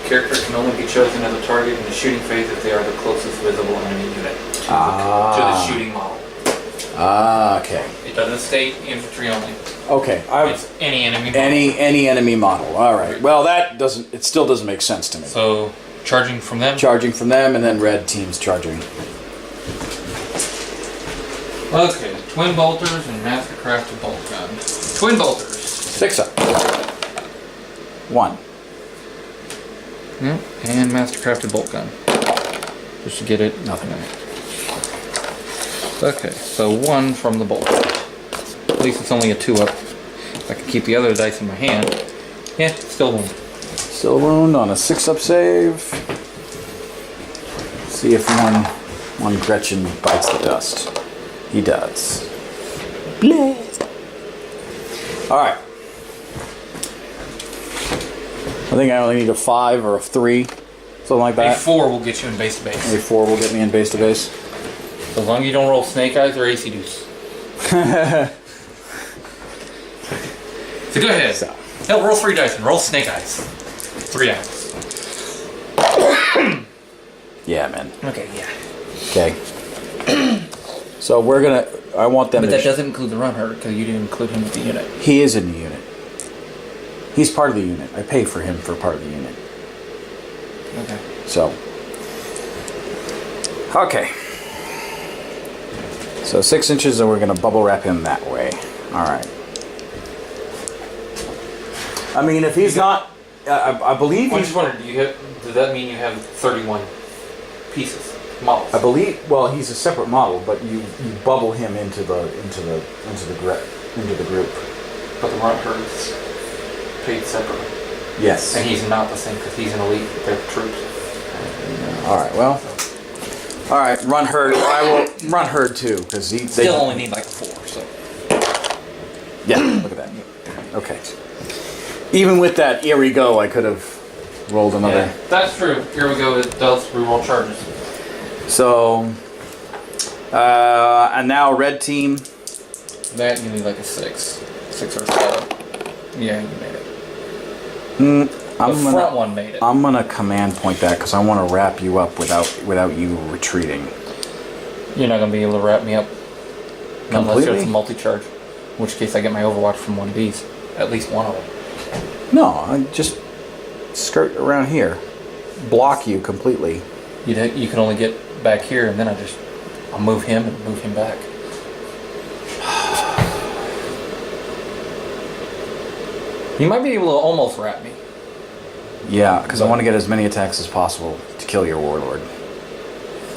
Character can only be chosen as a target in the shooting phase if they are the closest visible enemy unit to the shooting model. Ah, okay. It doesn't state infantry only. Okay. It's any enemy model. Any enemy model. All right. Well, that doesn't. It still doesn't make sense to me. So, charging from them? Charging from them, and then red team's charging. Okay. Twin bolters and mastercrafted bolt gun. Twin bolters. 6 up. 1. Yep. And mastercrafted bolt gun. Just to get it. Nothing. Okay. So 1 from the bolt. At least it's only a 2 up. If I can keep the other dice in my hand. Yeah, still 1. Still wound on a 6 up save. See if one Gretchen bites the dust. He does. Bleh. All right. I think I only need a 5 or a 3, something like that. A 4 will get you in base to base. A 4 will get me in base to base. As long as you don't roll snake eyes or AC deuce. So go ahead. No, roll 3 dice and roll snake eyes. 3 eyes. Yeah, man. Okay, yeah. Okay. So we're gonna. I want them. But to that doesn't include the run herder because you didn't include him with the unit. He is in the unit. He's part of the unit. I pay for him for part of the unit. Okay. So. Okay. So 6 inches, and we're gonna bubble wrap him that way. All right. I mean, if he's not, I believe. I just wondered, does that mean you have 31 pieces, models? I believe. Well, he's a separate model, but you bubble him into the group. But the run herder's paid separately. Yes. And he's not the same because he's an elite. They're troops. All right. Well. All right. Run herd. I will run herd too because they still only need like a 4. So. Yeah. Look at that. Okay. Even with that here we go, I could have rolled another. Yeah, that's true. Here we go. It does reroll charges. So, and now red team. That you need like a 6 or 7. Yeah, you made it. The front one made it. I'm gonna command point that because I want to wrap you up without you retreating. You're not gonna be able to wrap me up unless Completely? it's a multi-charge. In which case, I get my Overwatch from 1Bs. At least one of them. No, I just skirt around here, block you completely. You can only get back here, and then I'll move him and move him back. You might be able to almost wrap me. Yeah, because I want to get as many attacks as possible to kill your warlord.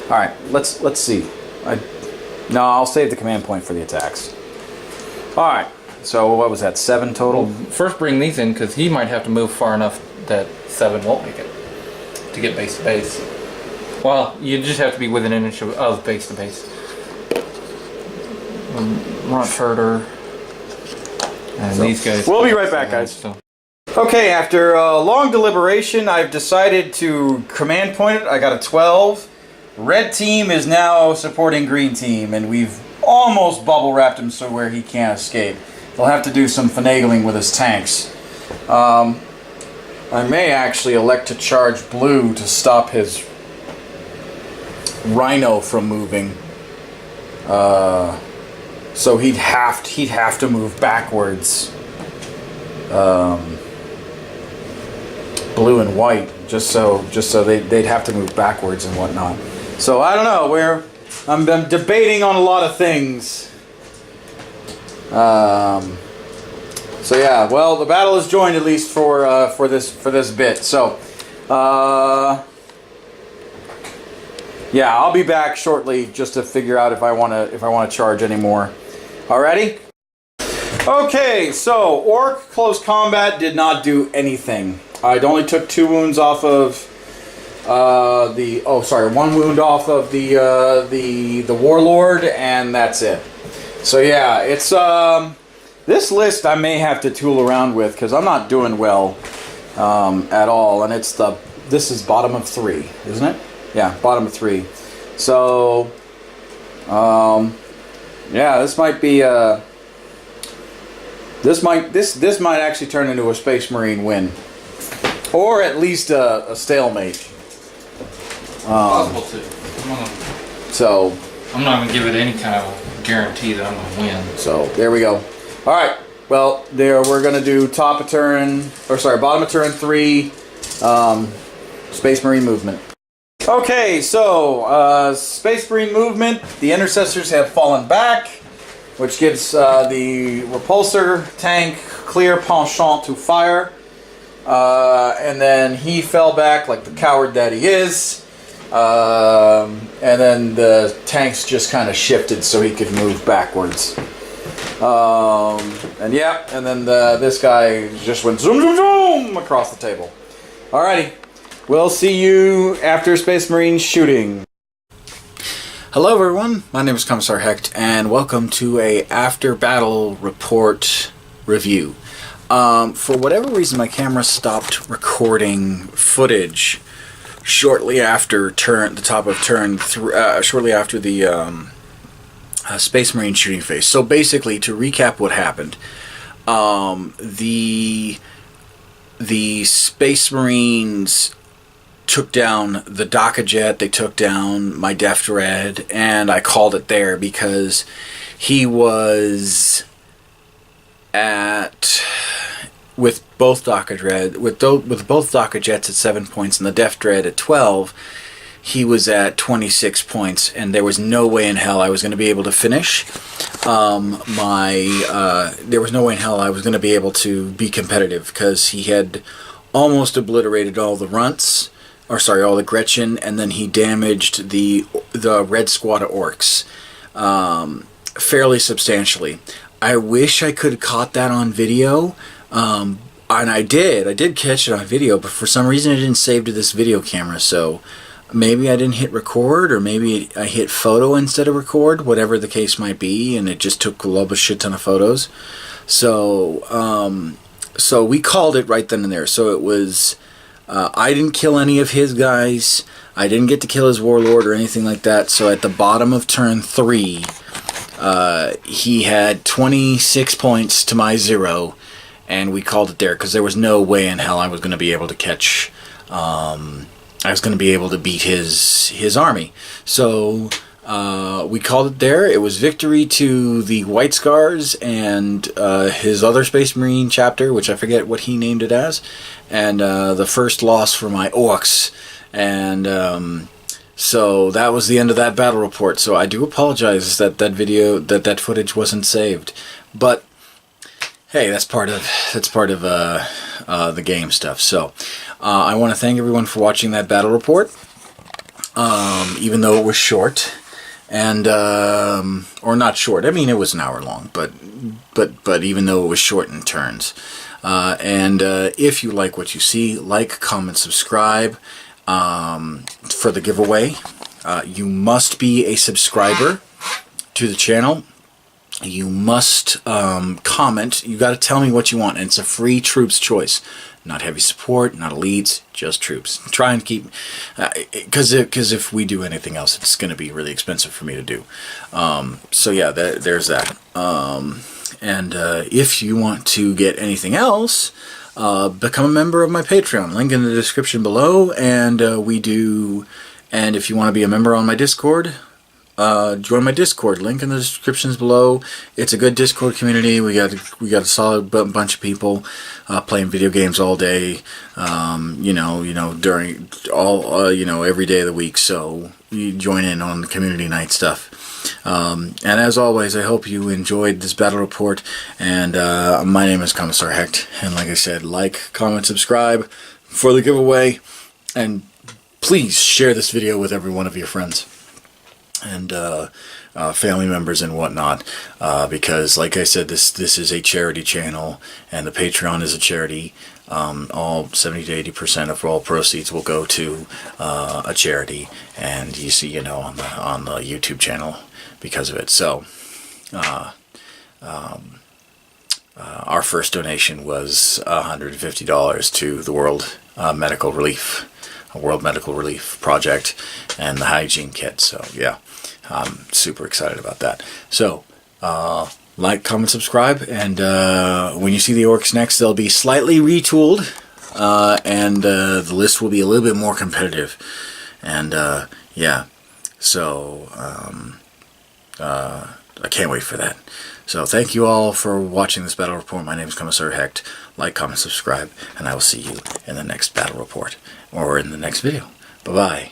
All right, let's see. No, I'll save the command point for the attacks. All right. So what was that? 7 total. Well, first, bring these in because he might have to move far enough that 7 won't make it to get base to base. Well, you just have to be within an inch of base to base. Runt herder. And so, these guys. We'll be right back, guys. So. Okay, after a long deliberation, I've decided to command point it. I got a 12. Red team is now supporting green team, and we've almost bubble wrapped him so where he can't escape. They'll have to do some finagling with his tanks. I may actually elect to charge blue to stop his rhino from moving. So he'd have to move backwards. Blue and white, just so they'd have to move backwards and whatnot. So I don't know. I'm debating on a lot of things. So yeah, well, the battle is joined at least for this bit. So, yeah, I'll be back shortly just to figure out if I want to charge anymore. Alrighty. Okay, so Ork close combat did not do anything. I only took 2 wounds off of 1 wound off of the warlord, and that's it. So yeah, it's this list I may have to tool around with because I'm not doing well at all, and this is bottom of 3, isn't it? Yeah, bottom of 3. So yeah, this might be this might actually turn into a Space Marine win, or at least a stalemate. Possible to. So I'm not gonna give it any kind of guarantee that I'm going to win. So there we go. All right. Well, we're going to do bottom of turn 3, Space Marine movement. Okay, so Space Marine movement. The intercessors have fallen back, which gives the repulsor tank clear penchant to fire. And then he fell back like the coward that he is. And then the tanks just kind of shifted so he could move backwards. And then this guy just went zoom, zoom, zoom across the table. Alrighty. We'll see you after Space Marines shooting. Hello everyone, my name is Commissar Hecht, and welcome to a after battle report review. For whatever reason, my camera stopped recording footage shortly after the top of turn, shortly after the Space Marine shooting phase. So basically, to recap what happened, the Space Marines took down the Daka jet, they took down my Def Dread, and I called it there because he was with both Daka jets at 7 points and the Def Dread at 12, he was at 26 points, and there was no way in hell I was going to be able to finish. There was no way in hell I was going to be able to be competitive because he had almost obliterated all the runts. All the Gretchen, and then he damaged the red squad of Orks fairly substantially. I wish I could have caught that on video, and I did catch it on video, but for some reason it didn't save to this video camera, so maybe I didn't hit record, or maybe I hit photo instead of record, whatever the case might be, and it just took a shit ton of photos. So we called it right then and there. So it was... I didn't kill any of his guys. I didn't get to kill his warlord or anything like that. So at the bottom of turn 3, he had 26 points to my 0, and we called it there because there was no way in hell I was going to be able to catch. I was going to be able to beat his army. So we called it there. It was victory to the White Scars and his other Space Marine chapter, which I forget what he named it as, and the first loss for my Orks. And so that was the end of that battle report. So I do apologize that that footage wasn't saved, but hey, that's part of the game stuff. So I want to thank everyone for watching that battle report, even though it was short. And or not short. I mean, it was an hour long, but even though it was short in turns. And if you like what you see, like, comment, subscribe for the giveaway. You must be a subscriber to the channel. You must comment. You got to tell me what you want, and it's a free troops choice. Not heavy support, not elites, just troops. Try and keep... Because if we do anything else, it's going to be really expensive for me to do. So yeah, there's that. And if you want to get anything else, become a member of my Patreon. Link in the description below. And And if you want to be a member on my Discord... join my Discord, link in the descriptions below. It's a good Discord community. We got a solid bunch of people playing video games all day, during every day of the week. So you join in on the community night stuff. And as always, I hope you enjoyed this battle report. And my name is Commissar Hecht. And like I said, like, comment, subscribe for the giveaway, and please share this video with every one of your friends and family members and whatnot, because like I said, this is a charity channel, and the Patreon is a charity. All 70 to 80% of all proceeds will go to a charity, and you see, on the YouTube channel because of it. So our first donation was $150 to the World Medical Relief Project and the hygiene kit. So yeah, I'm super excited about that. So like, comment, subscribe, and when you see the Orks next, they'll be slightly retooled, and the list will be a little bit more competitive. And yeah, so I can't wait for that. So thank you all for watching this battle report. My name is Commissar Hecht. Like, comment, subscribe, and I will see you in the next battle report or in the next video. Bye-bye.